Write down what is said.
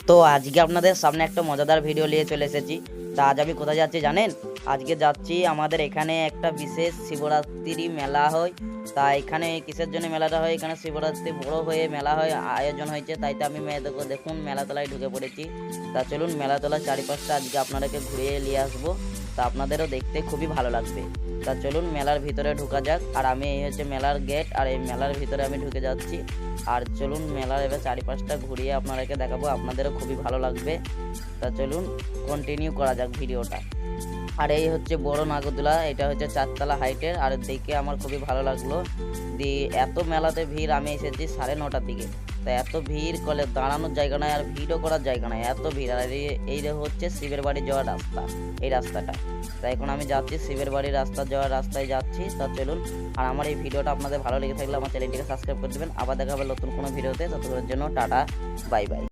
তো আজকে আপনাদের সামনে একটা মজাদার ভিডিও নিয়ে চলে এসেছি। তা আজ আমি কোথায় যাচ্ছি জানেন? আজকে যাচ্ছি আমাদের এখানে একটা বিশেষ শিবরাত্রি মেলা হয়। তা এখানে কিসের জন্য মেলাটা হয়? এখানে শিবরাত্রি বড় হয়ে মেলা হয়, আয়োজন হয়েছে। তাই তো আমি দেখুন মেলাতলায় ঢুকে পড়েছি। তা চলুন মেলাতলার চারিপাশটা আজকে আপনাদেরকে ঘুরিয়ে নিয়ে আসবো। তা আপনাদেরও দেখতে খুবই ভালো লাগবে। তা চলুন মেলার ভিতরে ঢোকা যাক। আর আমি এই হচ্ছে মেলার গেট, আর এই মেলার ভিতরে আমি ঢুকে যাচ্ছি। আর চলুন মেলার এবার চারিপাশটা ঘুরিয়ে আপনাদেরকে দেখাবো, আপনাদেরও খুবই ভালো লাগবে। তা চলুন কন্টিনিউ করা যাক ভিডিওটা। আর এই হচ্ছে বড় নাগরদোলা, এটা হচ্ছে 4তলা হাইটের, আর দেখে আমার খুবই ভালো লাগলো। দিয়ে এত মেলাতে ভিড়, আমি এসেছি 9:30টার দিকে। তা এত ভিড় করলে দাঁড়ানোর জায়গা নাই, আর ভিড়ও করার জায়গা নাই, এত ভিড়। আর এই হচ্ছে শিবের বাড়ি যাওয়ার রাস্তা, এই রাস্তাটা। তা এখন আমি যাচ্ছি শিবের বাড়ির রাস্তা যাওয়ার রাস্তায় যাচ্ছি। তা চলুন। আর আমার এই ভিডিওটা আপনাদের ভালো লেগে থাকলে আমার চ্যানেলটিকে সাবস্ক্রাইব করে দেবেন। আবার দেখা হবে নতুন কোনো ভিডিওতে। ততক্ষণের জন্য টাটা, বাই বাই।